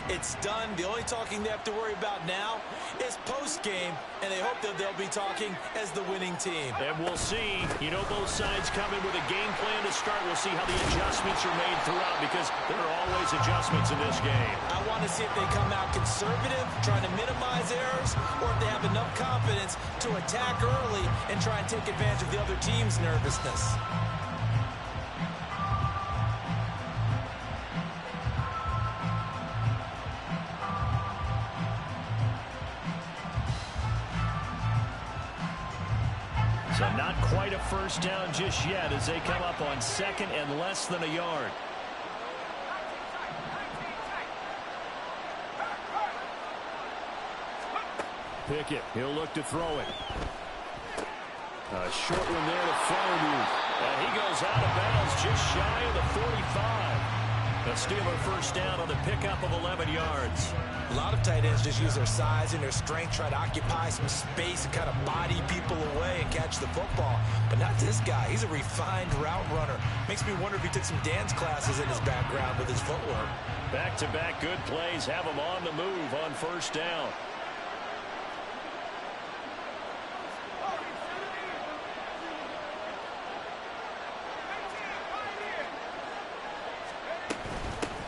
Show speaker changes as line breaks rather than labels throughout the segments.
It's done. The only talking they have to worry about now is post-game, and they hope that they'll be talking as the winning team.
And we'll see. You know, both sides come in with a game plan to start. We'll see how the adjustments are made throughout, because there are always adjustments in this game.
I want to see if they come out conservative, trying to minimize errors, or if they have enough confidence to attack early and try and take advantage of the other team's nervousness.
So not quite a first down just yet as they come up on second and less than a yard. Pickett, he'll look to throw it. A short one there to Freiermuth. And he goes out of bounds just shy of the 45. A Steeler first down on the pickup of 11 yards.
A lot of tight ends just use their size and their strength, try to occupy some space and kind of body people away and catch the football. But not this guy. He's a refined route runner. Makes me wonder if he took some dance classes in his background with his footwork.
Back-to-back good plays have him on the move on first down.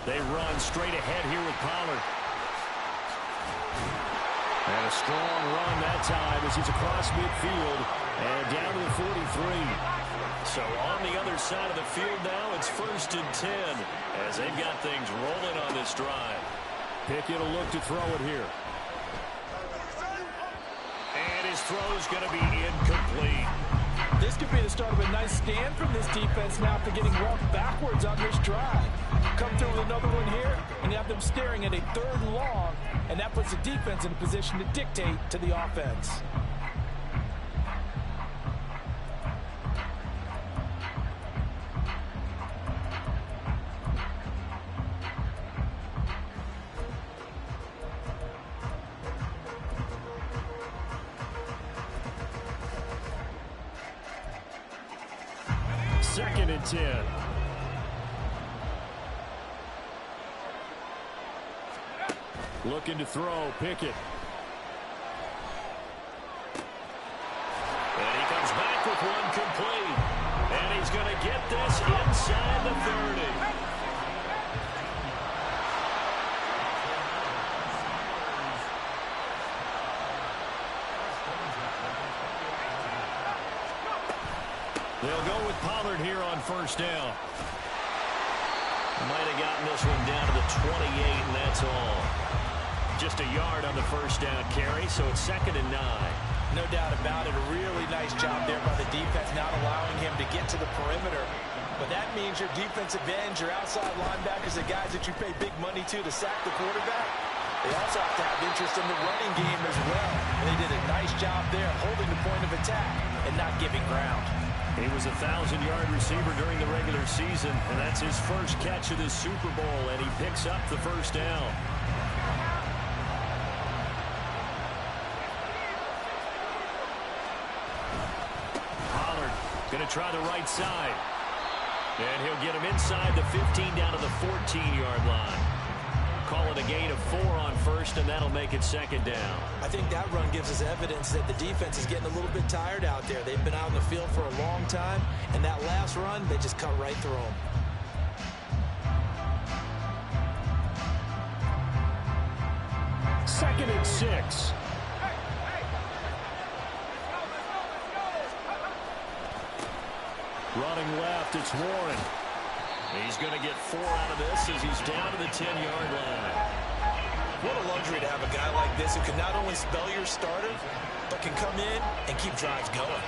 They run straight ahead here with Pollard. And a strong run that time as he's across midfield and down to the 43. So on the other side of the field now, it's 1st and 10 as they've got things rolling on this drive. Pickett will look to throw it here. And his throw's going to be incomplete.
This could be the start of a nice stand from this defense now after getting roughed backwards on this drive. Come through with another one here, and you have them staring at a 3rd and long, and that puts the defense in a position to dictate to the offense.
Second and 10. Looking to throw, Pickett. And he comes back with one complete. And he's going to get this inside the 30. They'll go with Pollard here on first down. Might have gotten this one down to the 28, and that's all. Just a yard on the first down carry, so it's 2nd and 9.
No doubt about it. A really nice job there by the defense, not allowing him to get to the perimeter. But that means your defensive ends, your outside linebackers, the guys that you pay big money to sack the quarterback, they also have to have interest in the running game as well. And they did a nice job there holding the point of attack and not giving ground.
He was a 1,000-yard receiver during the regular season, and that's his first catch of this Super Bowl, and he picks up the first down. Pollard going to try the right side. And he'll get him inside the 15 down to the 14-yard line. Call it a gain of 4 on first, and that'll make it 2nd down.
I think that run gives us evidence that the defense is getting a little bit tired out there. They've been out in the field for a long time, and that last run, they just cut right through them.
Second and 6. Running left, it's Warren. He's going to get 4 out of this as he's down to the 10-yard line.
What a luxury to have a guy like this who can not only spell your starter, but can come in and keep drives going.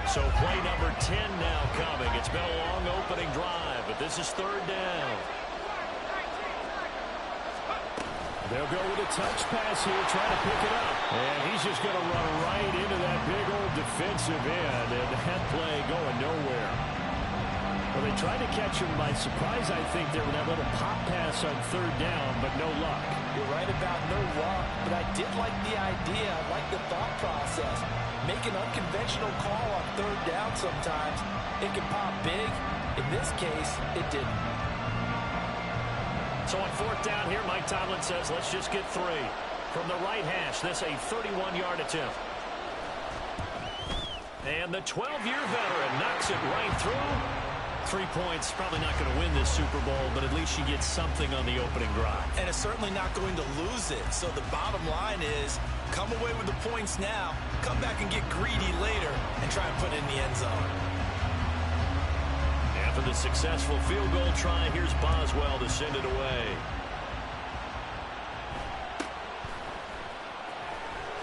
So play number 10 now coming. It's been a long opening drive, but this is 3rd down. They'll go with a touch pass here, trying to pick it up. And he's just going to run right into that big old defensive end, and that play going nowhere. Well, they tried to catch him by surprise, I think, there with that little pop pass on third down, but no luck.
You're right about no luck, but I did like the idea. I like the thought process. Make an unconventional call on third down sometimes. It can pop big. In this case, it didn't.
So on fourth down here, Mike Tomlin says, let's just get 3. From the right hash, this a 31-yard attempt. And the 12-year veteran knocks it right through. 3 points, probably not going to win this Super Bowl, but at least she gets something on the opening drive.
And it's certainly not going to lose it. So the bottom line is, come away with the points now, come back and get greedy later, and try and put it in the end zone.
After the successful field goal try, here's Boswell to send it away.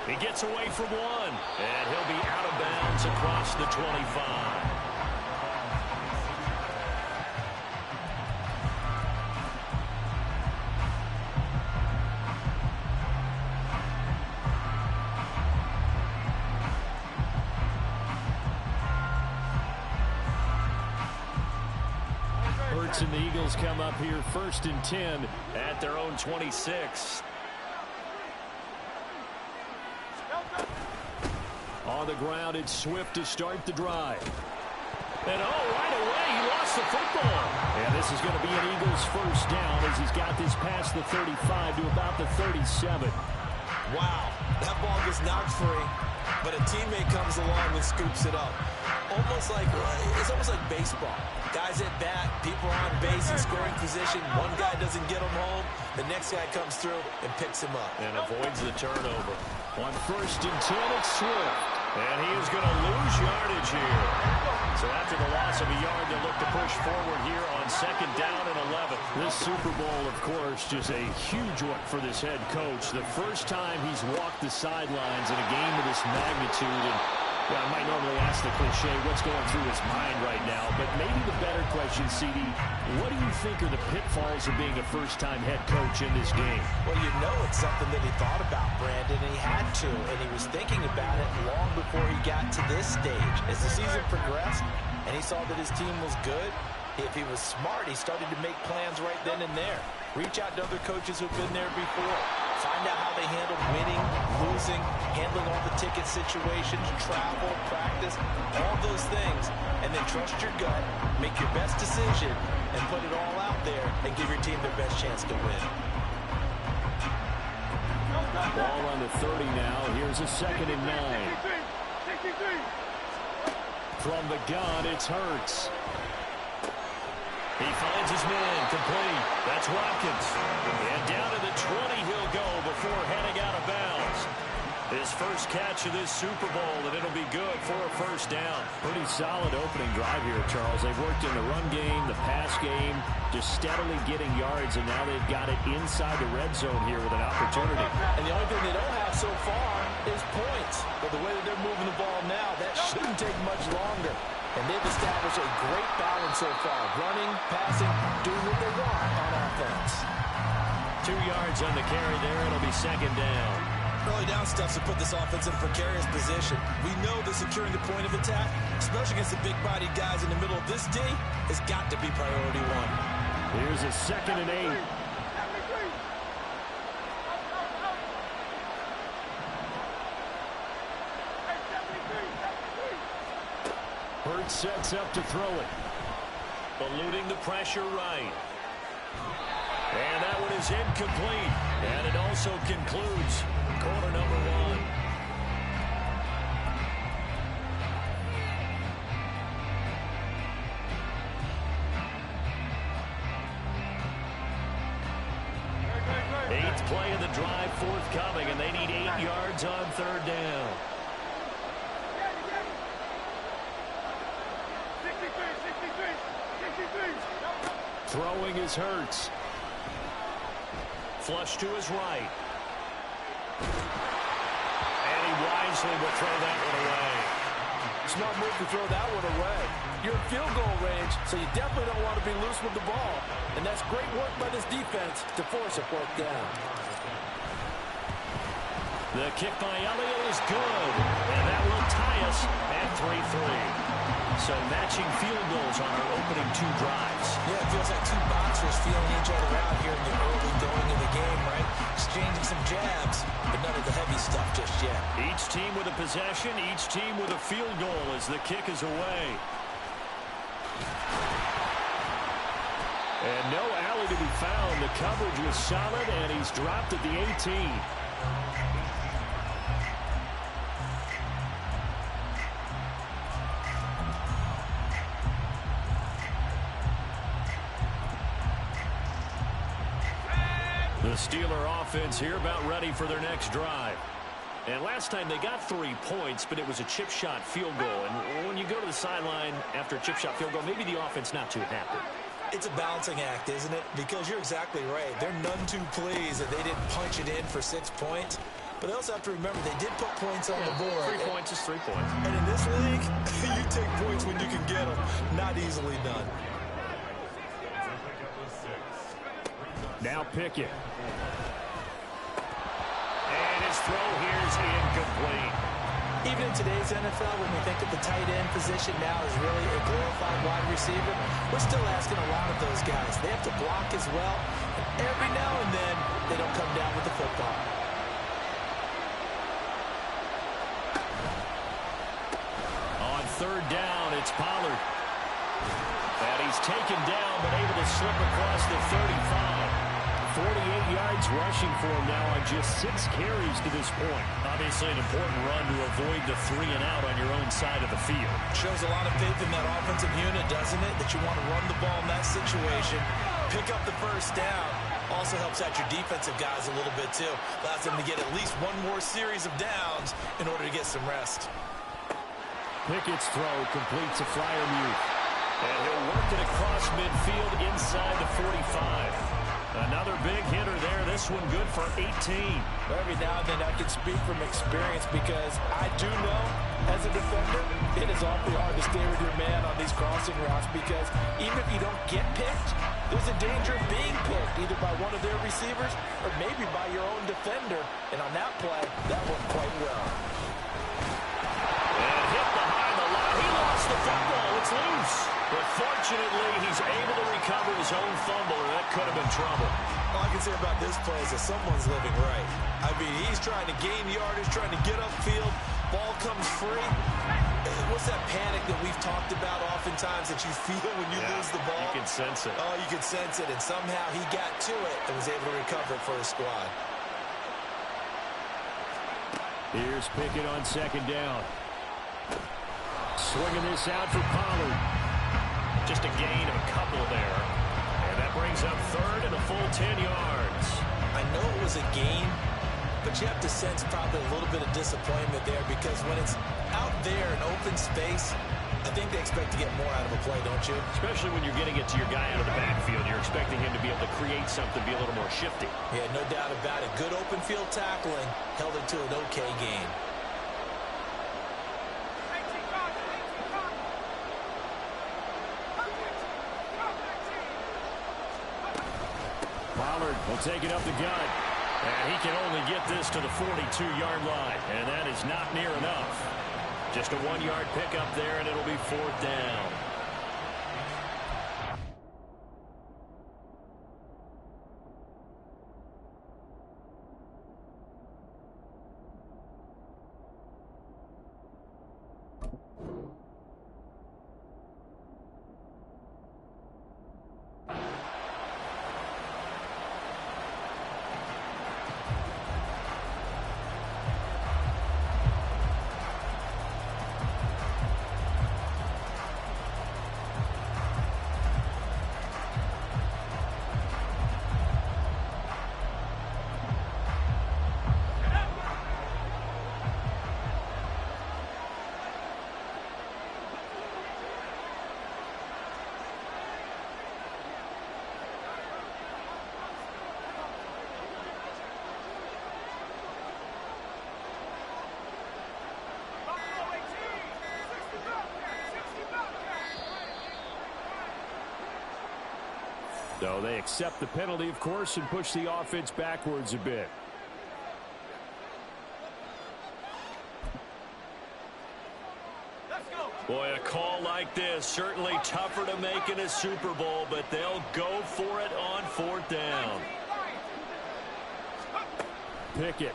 He gets away from one, and he'll be out of bounds across the 25. And the Eagles come up here 1st and 10 at their own 26. On the ground, it's Swift to start the drive. And right away, he lost the football. And this is going to be an Eagles first down as he's got this past the 35 to about the 37.
Wow, that ball gets knocked free, but a teammate comes along and scoops it up. It's almost like baseball. Guys at bat, people are on base in scoring position. One guy doesn't get him home. The next guy comes through and picks him up.
And avoids the turnover. On 1st and 10, it's Swift. And he is going to lose yardage here. So after the loss of a yard, they'll look to push forward here on 2nd down and 11. This Super Bowl, of course, just a huge one for this head coach. The first time he's walked the sidelines in a game of this magnitude. And I might normally ask the cliche, what's going through his mind right now? But maybe the better question, CD, what do you think are the pitfalls of being a first-time head coach in this game?
Well, you know it's something that he thought about, Brandon, and he had to. And he was thinking about it long before he got to this stage. As the season progressed and he saw that his team was good, if he was smart, he started to make plans right then and there. Reach out to other coaches who've been there before. Find out how they handle winning, losing, handling all the ticket situations, travel, practice, all those things. And then trust your gut, make your best decision, and put it all out there and give your team their best chance to win.
Ball on the 30 now. Here's a 2nd and 9. From the gun, it's Hurts. He finds his man, complete. That's Watkins. And down to the 20 he'll go before heading out of bounds. His first catch of this Super Bowl, and it'll be good for a first down. Pretty solid opening drive here, Charles. They've worked in the run game, the pass game, just steadily getting yards, and now they've got it inside the red zone here with an opportunity.
And the only thing they don't have so far is points. But the way that they're moving the ball now, that shouldn't take much longer. And they've established a great balance so far. Running, passing, doing what they want on offense.
2 yards on the carry there. It'll be 2nd down.
Early down stuff to put this offense in a precarious position. We know that securing the point of attack, especially against the big-bodied guys in the middle of this D, has got to be priority 1.
Here's a 2nd and 8. Hurts sets up to throw it. Eluding the pressure right. And that one is incomplete. And it also concludes quarter number 1. Eighth play of the drive forthcoming, and they need 8 yards on 3rd down. Throwing is Hurts. Flush to his right. And he wisely will throw that one away.
Smart move to throw that one away. You're in field goal range, so you definitely don't want to be loose with the ball. And that's great work by this defense to force a fourth down.
The kick by Elliott is good. And that will tie us at 3-3. So matching field goals on our opening 2 drives.
Yeah, it feels like 2 boxers feeling each other out here in the early going of the game, right? Exchanging some jabs, but none of the heavy stuff just yet.
Each team with a possession, each team with a field goal as the kick is away. And no alley to be found. The coverage was solid, and he's dropped at the 18. The Steeler offense here about ready for their next drive. And last time they got 3 points, but it was a chip shot field goal. And when you go to the sideline after a chip shot field goal, maybe the offense not too happy.
It's a balancing act, isn't it? Because you're exactly right. They're none too pleased that they didn't punch it in for 6 points. But they also have to remember they did put points on the board.
3 points is 3 points.
And in this league, you take points when you can get them. Not easily done.
Now Pickett. And his throw here is incomplete.
Even in today's NFL, when we think of the tight end position now as really a glorified wide receiver, we're still asking a lot of those guys. They have to block as well. And every now and then, they don't come down with the football.
On 3rd down, it's Pollard. And he's taken down, but able to slip across the 35. 48 yards rushing for him now on just 6 carries to this point. Obviously an important run to avoid the 3 and out on your own side of the field.
Shows a lot of faith in that offensive unit, doesn't it? That you want to run the ball in that situation. Pick up the 1st down. Also helps out your defensive guys a little bit, too. Allows them to get at least 1 more series of downs in order to get some rest.
Pickett's throw completes a Freiermuth. And he'll work it across midfield inside the 45. Another big hitter there. This one good for 18.
Every now and then I can speak from experience because I do know as a defender it is awfully hard to stay with your man on these crossing routes because even if you don't get picked, there's a danger of being picked either by one of their receivers or maybe by your own defender. And on that play, that went quite well.
And hit behind the line. He lost the football. It's loose. But fortunately, he's able to recover his own fumble, or that could have been trouble.
All I can say about this play is that someone's living right. I mean, he's trying to gain yardage, trying to get upfield. Ball comes free. What's that panic that we've talked about oftentimes that you feel when you lose the ball?
You can sense it.
Oh, you can sense it. And somehow he got to it and was able to recover it for his squad.
Here's Pickett on 2nd down. Swinging this out for Pollard. Just a gain of a couple there. And that brings up 3rd and a full 10 yards.
I know it was a gain, but you have to sense probably a little bit of disappointment there because when it's out there in open space, I think they expect to get more out of a play, don't you?
Especially when you're getting it to your guy out of the backfield. You're expecting him to be able to create something, be a little more shifty.
Yeah, no doubt about it. Good open field tackling held it to an okay gain.
Pollard will take it up the gut. And he can only get this to the 42-yard line. And that is not near enough. Just a 1-yard pickup there, and it'll be 4th down. So they accept the penalty, of course, and push the offense backwards a bit. Boy, a call like this, certainly tougher to make in a Super Bowl, but they'll go for it on 4th down.
Pickett.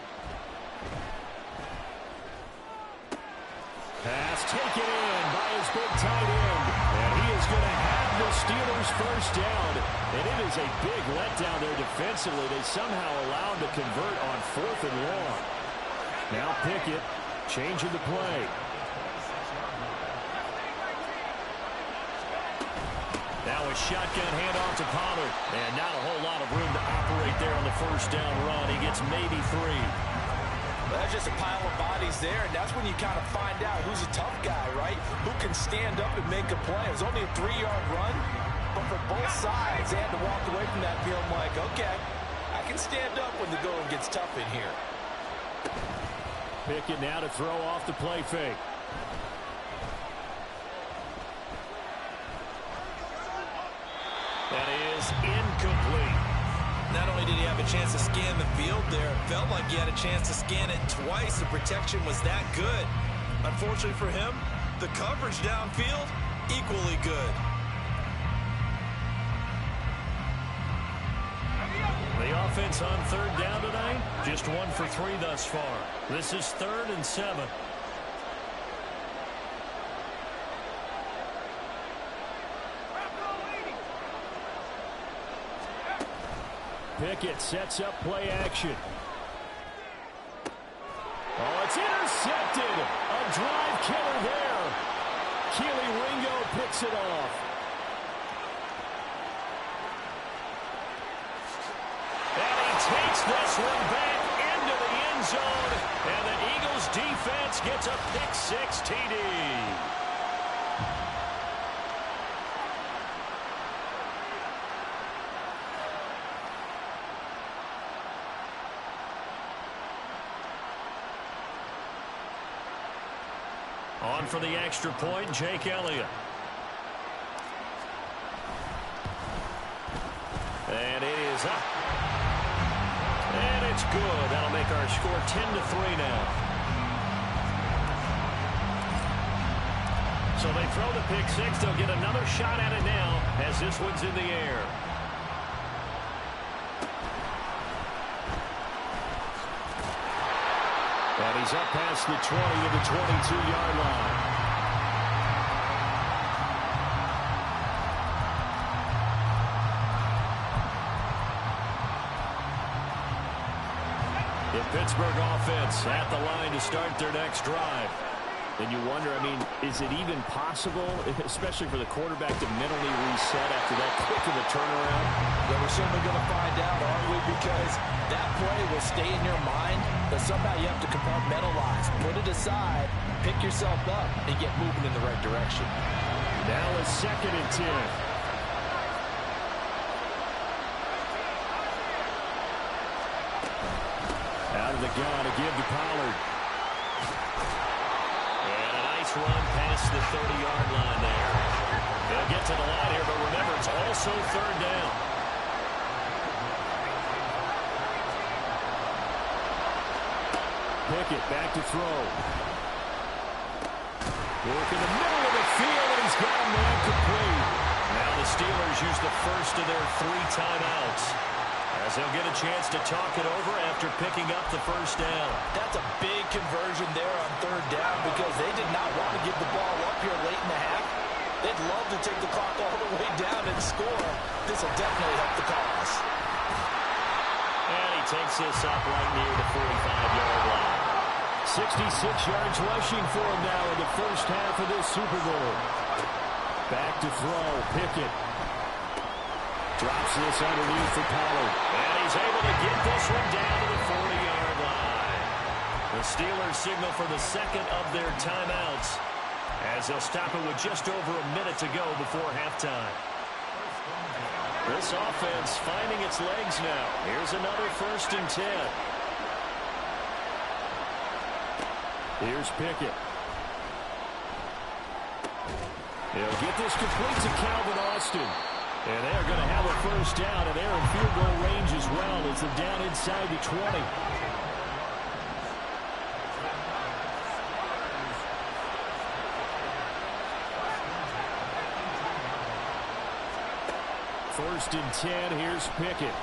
Pass taken in by his big tight end. And he is going to have the Steelers first down. And it is a big letdown there defensively. They somehow allowed to convert on 4th and long. Now Pickett changing the play.
Now a shotgun handoff to Pollard. And not a whole lot of room to operate there on the first down run. He gets maybe 3.
Well, that's just a pile of bodies there, and that's when you kind of find out who's a tough guy, right? Who can stand up and make a play. It was only a 3-yard run, but for both sides, they had to walk away from that feeling like, okay, I can stand up when the going gets tough in here.
Pickett now to throw off the play fake.
That is incomplete.
Not only did he have a chance to scan the field there, it felt like he had a chance to scan it twice. The protection was that good. Unfortunately for him, the coverage downfield, equally good.
The offense on 3rd down tonight, just 1 for 3 thus far. This is 3rd and 7.
Pickett sets up play action. Oh, it's intercepted. A drive killer there. Keely Ringo picks it off.
And he takes this one back into the end zone. And the Eagles defense gets a pick-6 TD. On for the extra point, Jake Elliott. And it is up. And it's good. That'll make our score 10-3 now. So they throw the pick-6. They'll get another shot at it now as this one's in the air.
And he's up past the 20 to the 22-yard line.
The Pittsburgh offense at the line to start their next drive.
And you wonder, I mean, is it even possible, especially for the quarterback, to mentally reset after that quick of a turnaround?
Well, we're certainly going to find out, aren't we? Because that play will stay in your mind, but somehow you have to compartmentalize. Put it aside, pick yourself up, and get moving in the right direction.
Now a 2nd and 10. Out of the gun to give to Pollard.
Run past the 30-yard line there. They'll get to the line here, but remember, it's also 3rd down.
Pickett back to throw. Work in the middle of the field, and he's got a man complete.
Now the Steelers use the first of their 3 timeouts, as they'll get a chance to talk it over after picking up the first down.
That's a big conversion there on 3rd down because they did not want to give the ball up here late in the half. They'd love to take the clock all the way down and score. This will definitely help the cause.
And he takes this up right near the 45-yard line.
66 yards rushing for him now in the first half of this Super Bowl. Back to throw, Pickett. Drops this underneath for Pollard.
And he's able to get this one down to the 40-yard line. The Steelers signal for the 2nd of their timeouts as they'll stop it with just over a minute to go before halftime. This offense finding its legs now. Here's another 1st and 10.
Here's Pickett. He'll get this complete to Calvin Austin. And they're going to have a first down, and they're in field goal range as well as they're down inside the 20.
1st and 10. Here's Pickett.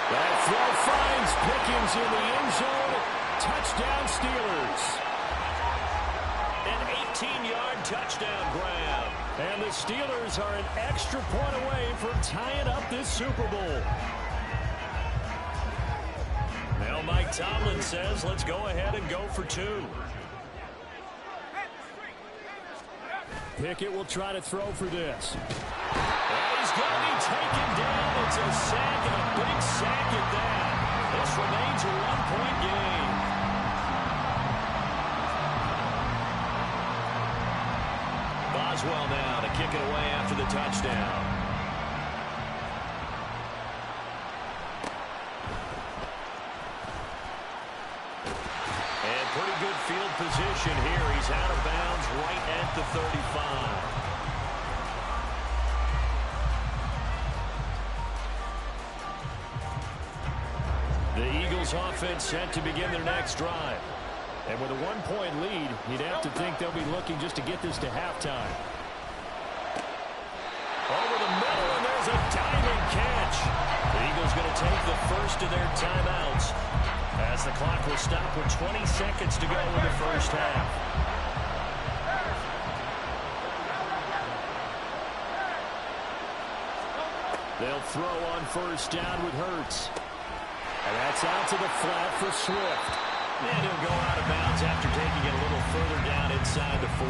That throw finds Pickens in the end zone. Touchdown Steelers. An 18-yard touchdown grab. And the Steelers are an extra point away from tying up this Super Bowl. Now Mike Tomlin says, let's go ahead and go for 2. Pickett will try to throw for this. And he's going to be taken down. It's a sack, and a big sack at that. This remains a 1-point game. Boswell now to kick it away after the touchdown. And pretty good field position here. He's out of bounds right at the 35. The Eagles offense set to begin their next drive. And with a 1-point lead, you'd have to think they'll be looking just to get this to halftime. Over the middle, and there's a diving catch. The Eagles going to take the first of their timeouts as the clock will stop with 20 seconds to go in the first half. They'll throw on 1st down with Hurts. And that's out to the flat for Swift. And he'll go out of bounds after taking it a little further down inside the 40.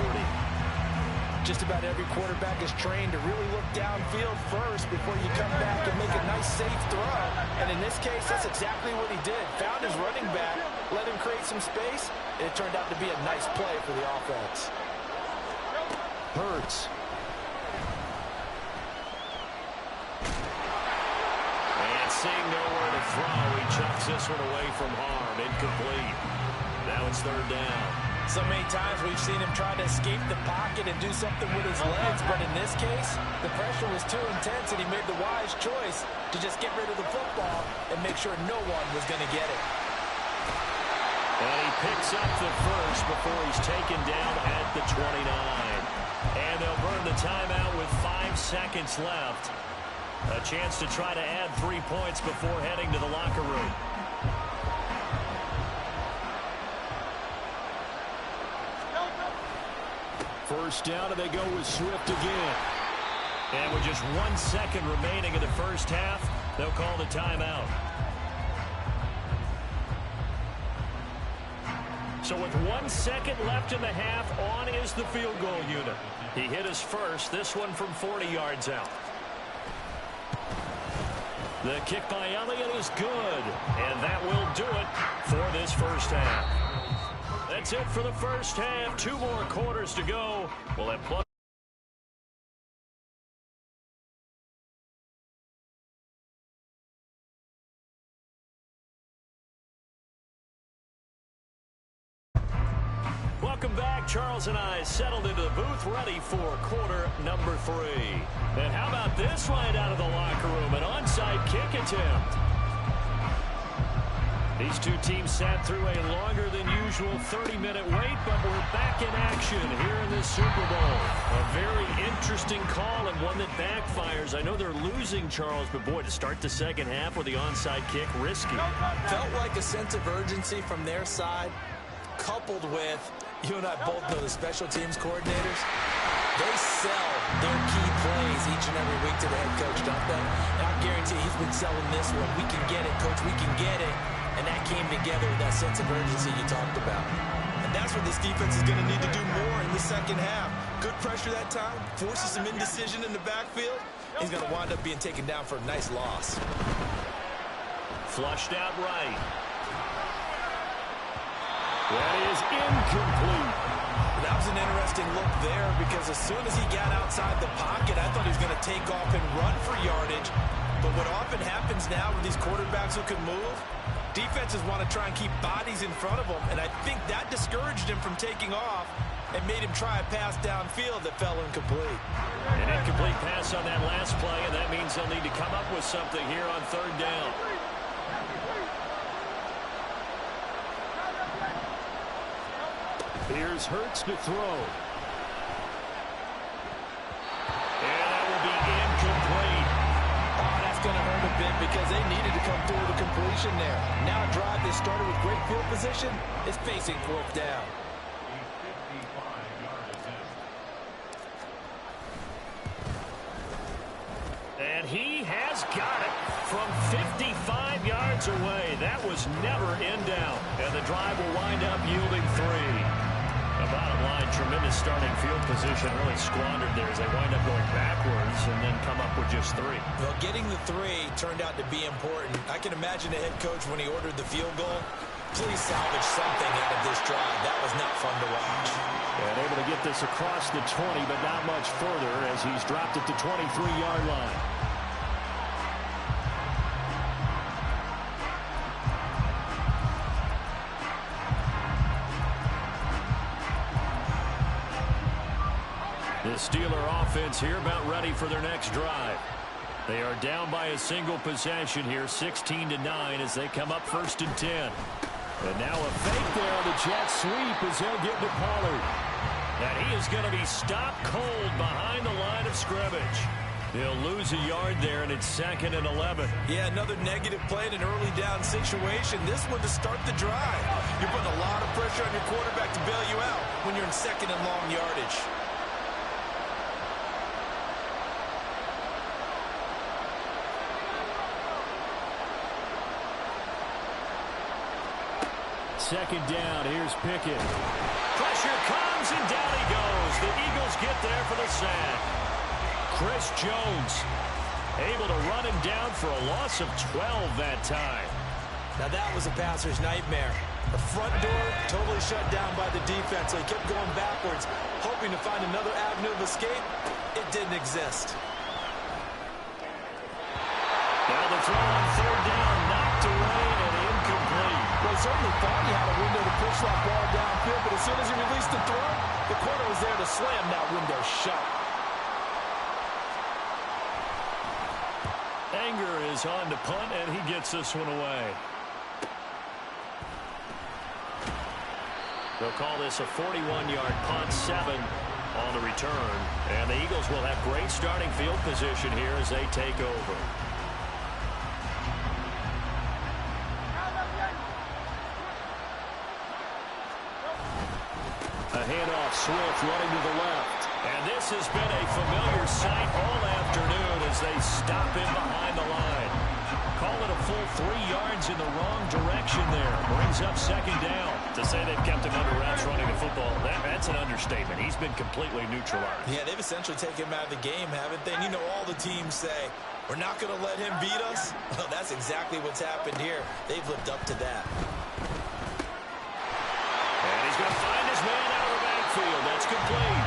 Just about every quarterback is trained to really look downfield first before you come back and make a nice, safe throw. And in this case, that's exactly what he did. Found his running back, let him create some space, and it turned out to be a nice play for the offense.
Hurts. And seeing nowhere to throw, he chucks this one away from harm. Incomplete. Now it's 3rd down.
So many times we've seen him try to escape the pocket and do something with his legs, but in this case, the pressure was too intense, and he made the wise choice to just get rid of the football and make sure no one was going to get it.
And he picks up the first before he's taken down at the 29. And they'll burn the timeout with 5 seconds left. A chance to try to add 3 points before heading to the locker room. First down, and they go with Swift again. And with just 1 second remaining in the first half, they'll call the timeout. So with 1 second left in the half, on is the field goal unit. He hit his first, this one from 40 yards out. The kick by Elliott is good, and that will do it for this first half. That's it for the first half. 2 more quarters to go. We'll have plus. Welcome back. Charles and I settled into the booth, ready for quarter number 3. And how about this right out of the locker room? An onside kick attempt. These two teams sat through a longer than usual 30-minute wait, but we're back in action here in this Super Bowl. A very interesting call and one that backfires. I know they're losing, Charles, but boy, to start the second half with the onside kick, risky.
Felt like a sense of urgency from their side, coupled with, you and I both know the special teams coordinators. They sell their key plays each and every week to the head coach, don't they? And I guarantee he's been selling this one. We can get it, coach, we can get it. And that came together with that sense of urgency you talked about. And that's what this defense is going to need to do more in the second half. Good pressure that time, forces some indecision in the backfield. He's going to wind up being taken down for a nice loss.
Flushed out right. That is incomplete.
That was an interesting look there because as soon as he got outside the pocket, I thought he was going to take off and run for yardage. But what often happens now with these quarterbacks who can move, defenses want to try and keep bodies in front of them, and I think that discouraged him from taking off and made him try a pass downfield that fell incomplete.
An incomplete pass on that last play, and that means they'll need to come up with something here on 3rd down. Here's Hurts to throw. And
because they needed to come through with a completion there. Now a drive they started with great field position is facing fourth down.
And he has got it from 55 yards away. That was never in down. And the drive will wind up yielding 3. The bottom line, tremendous starting field position, really squandered there as they wind up going backwards and then come up with just 3.
Well, getting the 3 turned out to be important. I can imagine the head coach when he ordered the field goal. Please salvage something out of this drive. That was not fun to watch.
And able to get this across the 20, but not much further as he's dropped it to 23-yard line. The Steeler offense here about ready for their next drive. They are down by a single possession here, 16-9 as they come up 1st and 10. And now a fake there on the jet sweep as he'll get to Pollard. And he is going to be stopped cold behind the line of scrimmage. He'll lose a yard there, and it's 2nd and 11.
Yeah, another negative play in an early down situation. This one to start the drive. You're putting a lot of pressure on your quarterback to bail you out when you're in 2nd and long yardage.
Second down, here's Pickett. Pressure comes, and down he goes. The Eagles get there for the sack. Chris Jones able to run him down for a loss of 12 that time.
Now that was a passer's nightmare. The front door totally shut down by the defense, so he kept going backwards, hoping to find another avenue of escape. It didn't exist.
Now the throw on 3rd down, knocked away and incomplete.
Well, he certainly thought he had a window to push that ball downfield, but as soon as he released the throw, the corner was there to slam that window shut.
Anger is on to punt, and he gets this one away. They'll call this a 41-yard punt, 7 on the return. And the Eagles will have great starting field position here as they take over. A handoff, Swift running to the left. And this has been a familiar sight all afternoon as they stop him behind the line. Call it a full 3 yards in the wrong direction there. Brings up 2nd down. To say they've kept him under wraps running the football, that's an understatement. He's been completely neutralized.
Yeah, they've essentially taken him out of the game, haven't they? And you know all the teams say, we're not going to let him beat us. Well, that's exactly what's happened here. They've lived up to that.
And he's going to find his man out of the backfield. That's complete.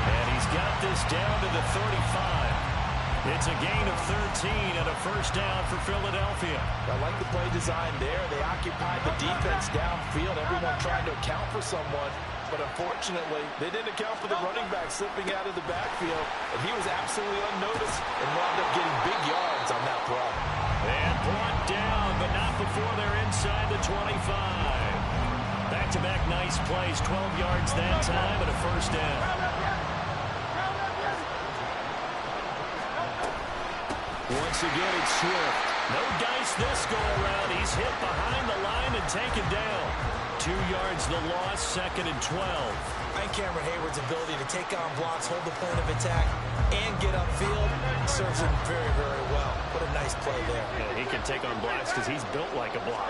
And he's got this down to the 35. It's a gain of 13 and a 1st down for Philadelphia.
I like the play design there. They occupied the defense downfield. Everyone trying to account for someone. But unfortunately, they didn't account for the running back slipping out of the backfield. And he was absolutely unnoticed and wound up getting big yards on that play.
And brought down, but not before they're inside the 25. Back-to-back nice plays, 12 yards that time and a 1st down. Once again, it's Swift. No dice this go-around. He's hit behind the line and taken down. 2 yards the loss, 2nd and 12.
I think Cameron Hayward's ability to take on blocks, hold the point of attack, and get upfield serves him very, very well. What a nice play there.
Yeah, he can take on blocks because he's built like a block.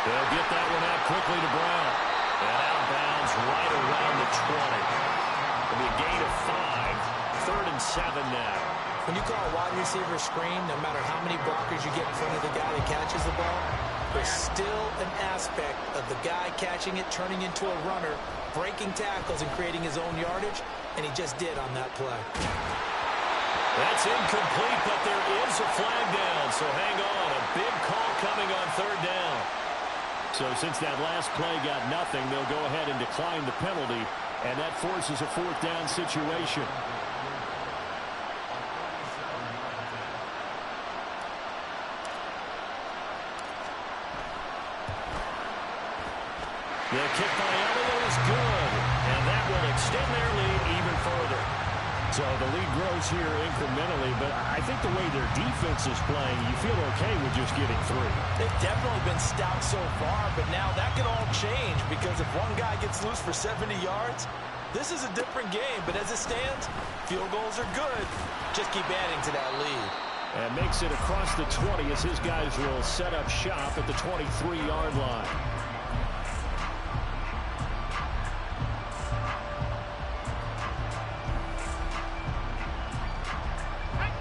They'll get that one out quickly to Brown. And outbounds right around the 20. It'll be a gain of 5. 3rd and 7 now.
When you call a wide receiver screen, no matter how many blockers you get in front of the guy that catches the ball, there's still an aspect of the guy catching it, turning into a runner, breaking tackles and creating his own yardage, and he just did on that play.
That's incomplete, but there is a flag down, so hang on. A big call coming on 3rd down. So since that last play got nothing, they'll go ahead and decline the penalty, and that forces a 4th down situation. The kick by Elliott is good, and that will extend their lead even further. So the lead grows here incrementally, but I think the way their defense is playing, you feel okay with just getting through.
They've definitely been stout so far, but now that could all change because if one guy gets loose for 70 yards, this is a different game. But as it stands, field goals are good. Just keep adding to that lead.
And makes it across the 20 as his guys will set up shop at the 23-yard line.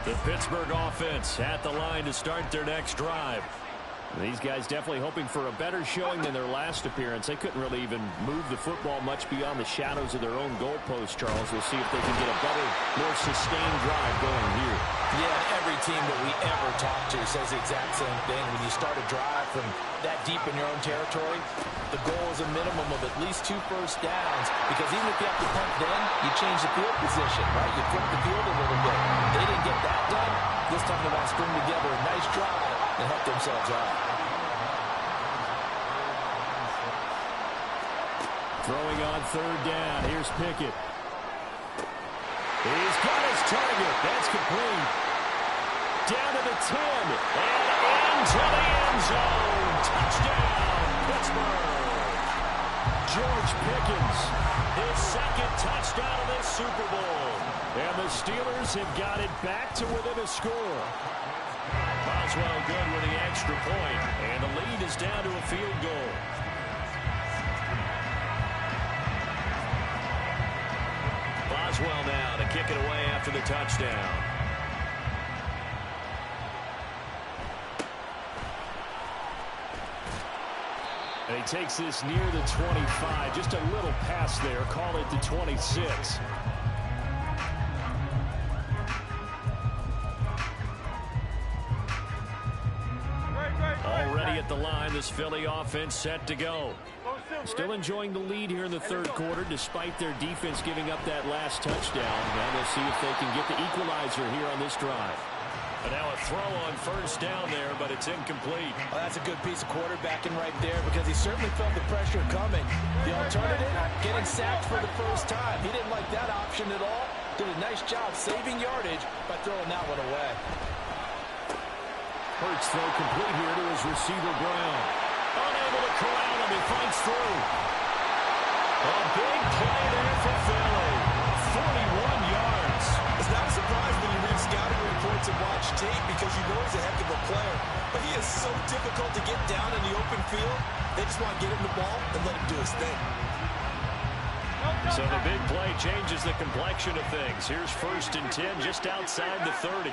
The Pittsburgh offense at the line to start their next drive. These guys definitely hoping for a better showing than their last appearance. They couldn't really even move the football much beyond the shadows of their own goalpost, Charles. We'll see if they can get a better, more sustained drive going here.
Yeah, every team that we ever talk to says the exact same thing. When you start a drive from that deep in your own territory, the goal is a minimum of at least 2 first downs. Because even if you have to punt then, you change the field position, right? You flip the field a little bit. They didn't get that done. This time they want to string together a nice drive and help themselves out.
Throwing on third down. Here's Pickett. He's got his target. That's complete. Down to the 10. And into the end zone. Touchdown, Pittsburgh. George Pickens, his second touchdown of this Super Bowl. And the Steelers have got it back to within a score. Boswell good with the extra point. And the lead is down to a field goal. Boswell now to kick it away after the touchdown. And he takes this near the 25. Just a little pass there. Call it the 26. Already at the line, this Philly offense set to go. Still enjoying the lead here in the third quarter, despite their defense giving up that last touchdown. Now we'll see if they can get the equalizer here on this drive. And now a throw on first down there, but it's incomplete.
Well, that's a good piece of quarterbacking right there because he certainly felt the pressure coming. The alternative, getting sacked for the first time. He didn't like that option at all. Did a nice job saving yardage by throwing that one away.
Hurts throw complete here to his receiver, Brown. Unable to corral him. He fights through. A big play there for Philly. 41 yards.
It's not a surprise when you read scouting reports and watch tape because you know he's a heck of a player. But he is so difficult to get down in the open field. They just want to get him the ball and let him do his thing.
So the big play changes the complexion of things. Here's 1st and 10 just outside the 30.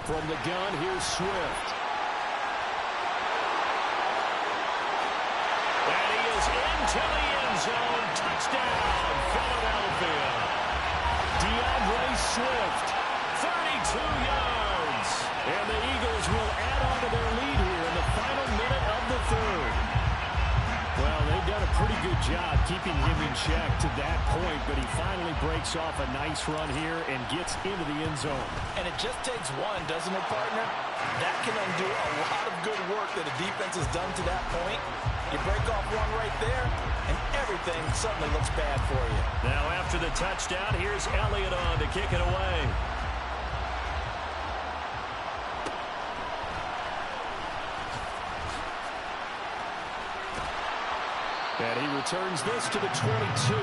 From the gun, here's Swift. And he is into the end zone. Touchdown, Philadelphia. DeAndre Swift, 32 yards. And the Eagles will add on to their lead here in the final minute of the third. Well, they've done a pretty good job keeping him in check to that point, but he finally breaks off a nice run here and gets into the end zone.
And it just takes one, doesn't it, partner? That can undo a lot of good work that a defense has done to that point. You break off one right there, and everything suddenly looks bad for you.
Now after the touchdown, here's Elliott on to kick it away. And he returns this to the 22.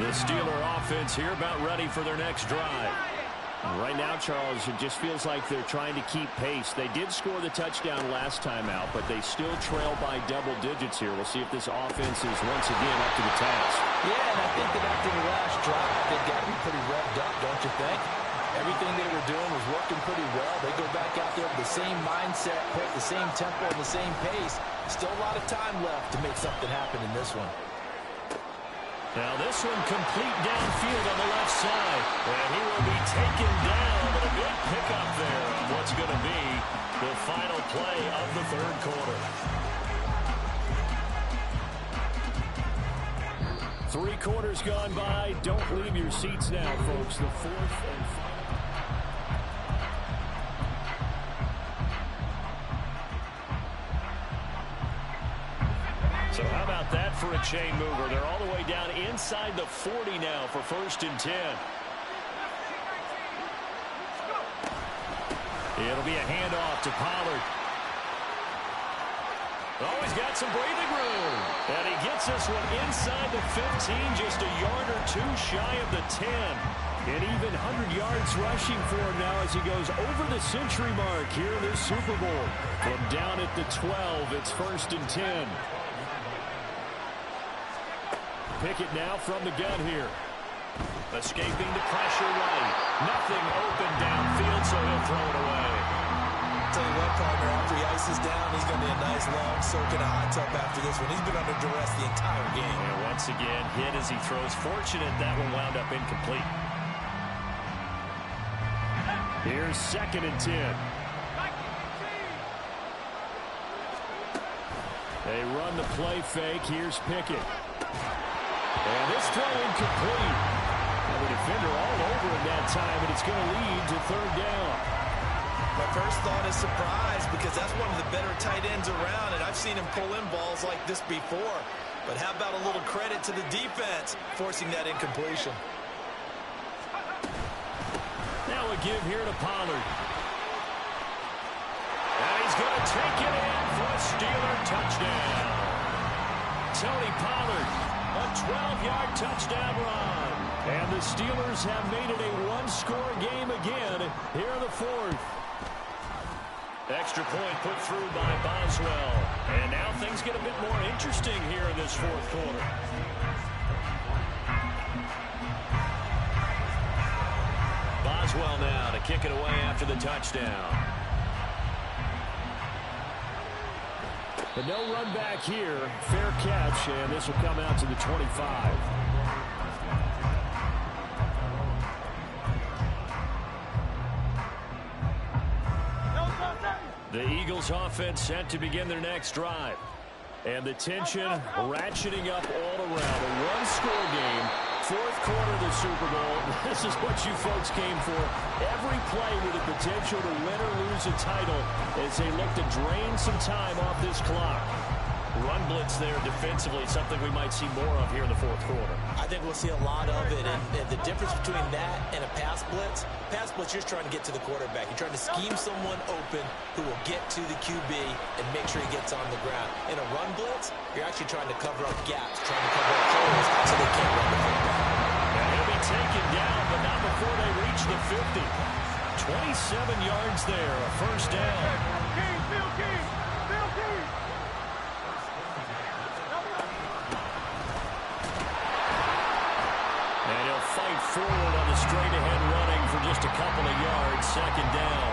The Steeler offense here about ready for their next drive. Right now, Charles, it just feels like they're trying to keep pace. They did score the touchdown last time out, but they still trail by double digits here. We'll see if this offense is once again up to the task.
Yeah, and I think that after the last drive, they've got to be pretty revved up, don't you think? Everything they were doing was working pretty well. They go back out there with the same mindset, put the same tempo and the same pace. Still a lot of time left to make something happen in this one.
Now this one complete downfield on the left side. And he will be taken down, but a good pickup there on what's going to be the final play of the third quarter. 3 quarters gone by. Don't leave your seats now, folks. The fourth and final. So how about that for a chain mover? They're all the way down inside the 40 now for 1st and 10. It'll be a handoff to Pollard. Oh, he's got some breathing room. And he gets this one inside the 15, just a yard or 2 shy of the 10. And even 100 yards rushing for him now as he goes over the century mark here in this Super Bowl. From down at the 12, it's 1st and 10. Pickett now from the gun here. Escaping the pressure right. Nothing open downfield, so he'll throw it away.
Tell you what, partner, after he ices down, he's going to be a nice long soak in a hot tub after this one. He's been under duress the entire game.
And once again, hit as he throws. Fortunate that one wound up incomplete. Here's 2nd and 10. They run the play fake. Here's Pickett. And this throw incomplete. And the defender all over him that time, and it's going to lead to 3rd down.
My first thought is surprise, because that's one of the better tight ends around, and I've seen him pull in balls like this before. But how about a little credit to the defense forcing that incompletion?
Now a give here to Pollard. And he's going to take it in for a Steeler touchdown. Tony Pollard, a 12-yard touchdown run. And the Steelers have made it a 1-score game again here in the 4th. Extra point put through by Boswell. And now things get a bit more interesting here in this 4th quarter. Boswell now to kick it away after the touchdown. But no run back here. Fair catch, and this will come out to the 25. The Eagles offense set to begin their next drive. And the tension ratcheting up all around. A 1-score game, 4th quarter of the Super Bowl. This is what you folks came for. Every play with the potential to win or lose a title as they look to drain some time off this clock. Run blitz there defensively, something we might see more of here in the 4th quarter.
I think we'll see a lot of it, and the difference between that and a pass blitz, you're just trying to get to the quarterback. You're trying to scheme someone open who will get to the QB and make sure he gets on the ground. In a run blitz, you're actually trying to cover up gaps, trying to cover up holes so they can't run the football.
And he'll be taken down, but not before they reach the 50. 27 yards there, a 1st down. Fight forward on the straight-ahead running for just a couple of yards, 2nd down.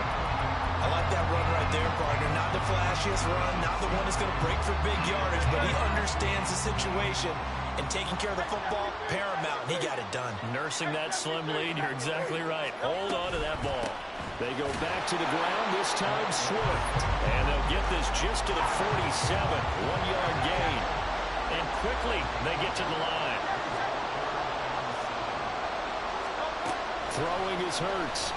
I like that run right there, partner. Not the flashiest run, not the one that's going to break for big yardage, but he understands the situation, and taking care of the football, paramount. He got it done.
Nursing that slim lead, you're exactly right. Hold on to that ball. They go back to the ground, this time Swift. And they'll get this just to the 47, 1-yard gain. And quickly, they get to the line. Throwing is Hurts.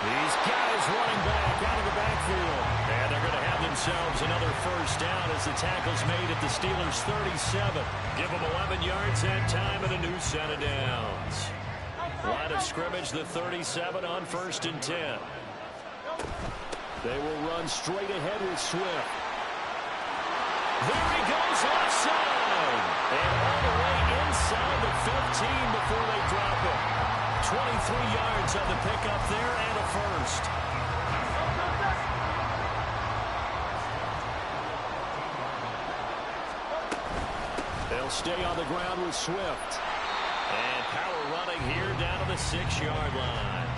These guys running back out of the backfield. And they're going to have themselves another 1st down as the tackle's made at the Steelers' 37. Give them 11 yards that time and a new set of downs. Line of scrimmage, the 37 on 1st and 10. They will run straight ahead with Swift. There he goes offside. And all the way inside the 15 before they drop it. 23 yards on the pickup there and a 1st. They'll stay on the ground with Swift. And power running here down to the 6-yard line.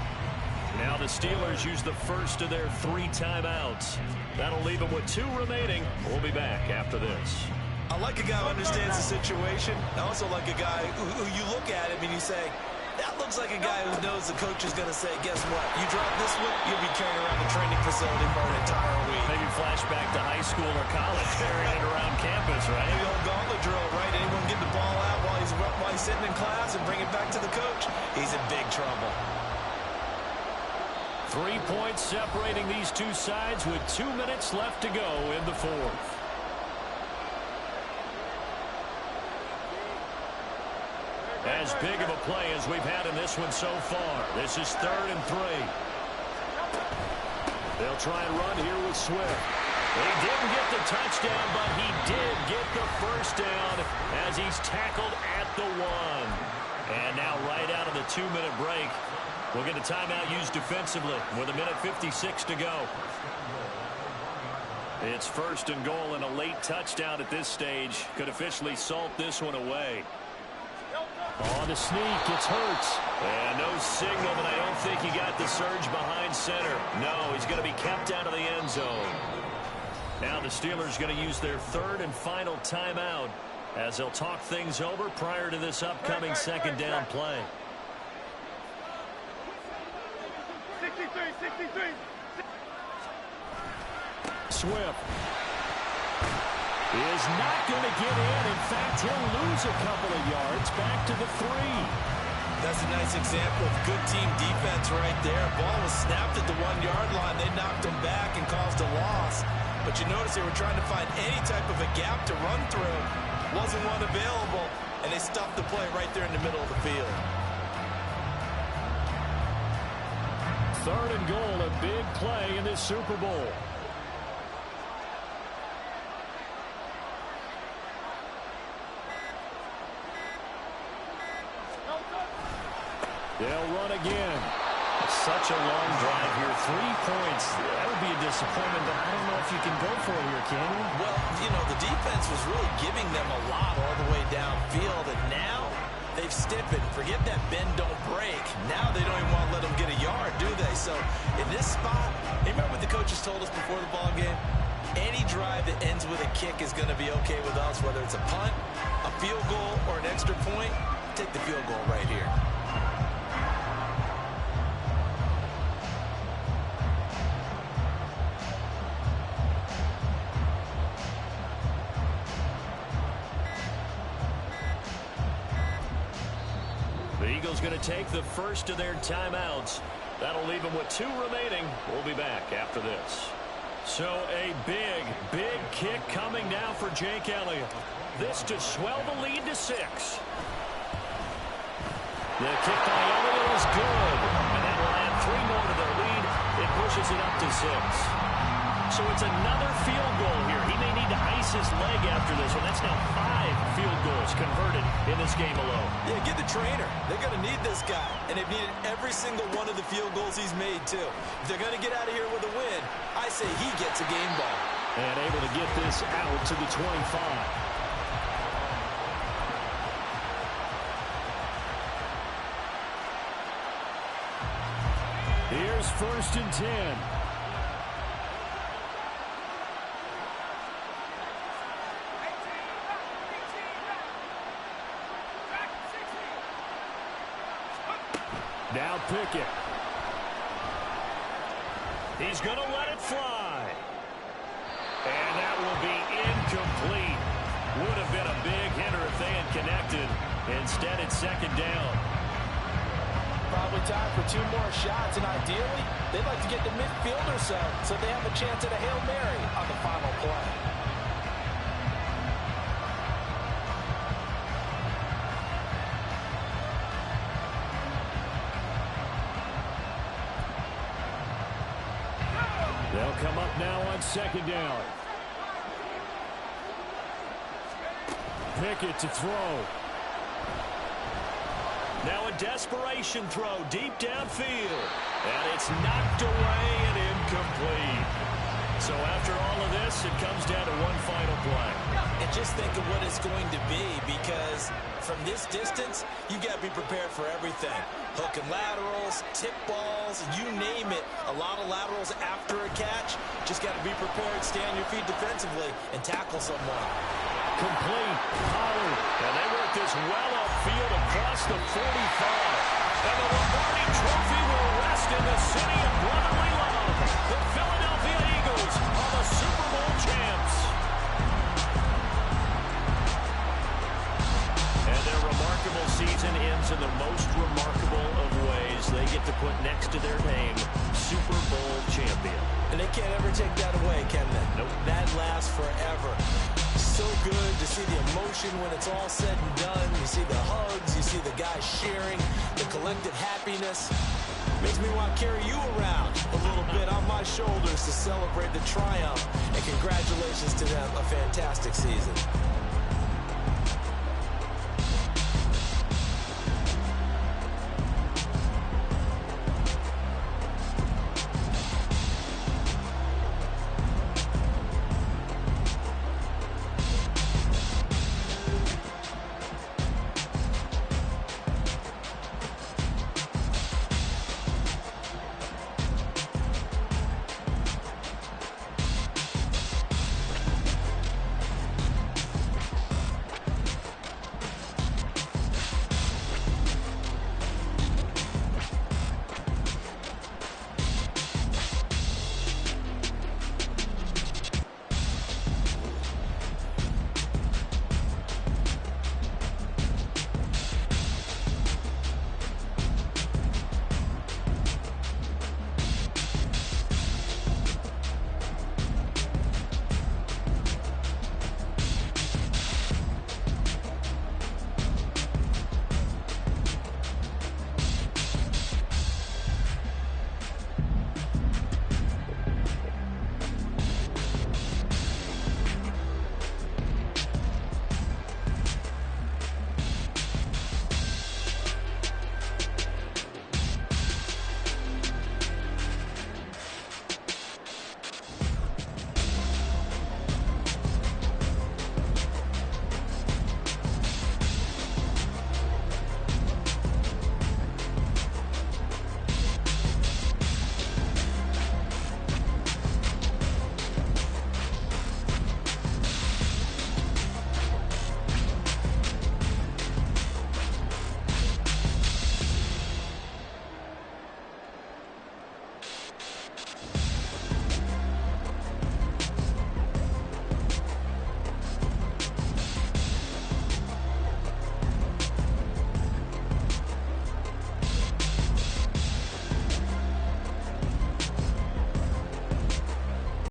Now the Steelers use the first of their 3 timeouts. That'll leave them with 2 remaining. We'll be back after this.
I like a guy who understands the situation. I also like a guy who you look at him and you say, That looks like a guy who knows the coach is going to say, guess what? You drop this one, you'll be carrying around the training facility for an entire week.
Maybe flashback to high school or college, carrying it around campus, right?
The old gauntlet drill, right? Anyone get the ball out while he's sitting in class and bring it back to the coach? He's in big trouble.
3 points separating these two sides with 2 minutes left to go in the fourth. As big of a play as we've had in this one so far. This is 3rd and 3. They'll try and run here with Swift. He didn't get the touchdown, but he did get the first down as he's tackled at the 1. And now right out of the 2-minute break, we'll get a timeout used defensively with 1:56 to go. It's 1st and goal, and a late touchdown at this stage could officially salt this one away. On the sneak, it's Hurts. And no signal, but I don't think he got the surge behind center. No, he's going to be kept out of the end zone. Now the Steelers going to use their 3rd and final timeout as they'll talk things over prior to this upcoming 2nd down play.
63.
Swift is not going to get in. In fact, he'll lose a couple of yards back to the 3.
That's a nice example of good team defense right there. Ball was snapped at the 1-yard line. They knocked him back and caused a loss. But you notice they were trying to find any type of a gap to run through. Wasn't one available, and they stuffed the play right there in the middle of the field.
3rd and goal, a big play in this Super Bowl. They'll run again. Such a long drive here. 3 points. That would be a disappointment, but I don't know if you can go for it here, can you?
Well, you know, the defense was really giving them a lot all the way downfield, and now they've stiffened. Forget that bend, don't break. Now they don't even want to let them get a yard, do they? So in this spot, remember what the coaches told us before the ball game? Any drive that ends with a kick is going to be okay with us, whether it's a punt, a field goal, or an extra point. Take the field goal right here.
The Eagles going to take the first of their timeouts. That'll leave them with 2 remaining. We'll be back after this. So a big kick coming now for Jake Elliott. This to swell the lead to 6. The kick by Elliott is good. And that'll add 3 more to their lead. It pushes it up to 6. So it's another field goal here. He may need to ice his leg after this one. That's now 5 field goals converted in this game alone.
Yeah, get the trainer. They're going to need this guy. And they've needed every single one of the field goals he's made, too. If they're going to get out of here with a win, I say he gets a game ball.
And able to get this out to the 25. Here's 1st and 10. Now Pickett. He's going to let it fly. And that will be incomplete. Would have been a big hitter if they had connected. Instead, it's 2nd down.
Probably time for 2 more shots, and ideally, they'd like to get the midfield or so they have a chance at a Hail Mary on the final play.
They'll come up now on 2nd down. Pickett to throw. Now a desperation throw deep downfield. And it's knocked away and incomplete. So after all of this, it comes down to 1 final play.
And just think of what it's going to be, because from this distance, you got to be prepared for everything. Hook and laterals, tip balls, you name it. A lot of laterals after a catch. Just got to be prepared, stay on your feet defensively, and tackle someone.
Complete. Pollard. And they work this well upfield across the 45. put next to their name, Super Bowl champion.
And they can't ever take that away, can they?
Nope.
That lasts forever. So good to see the emotion when it's all said and done. You see the hugs, you see the guys cheering, the collective happiness. Makes me want to carry you around a little bit on my shoulders to celebrate the triumph. And congratulations to them, a fantastic season.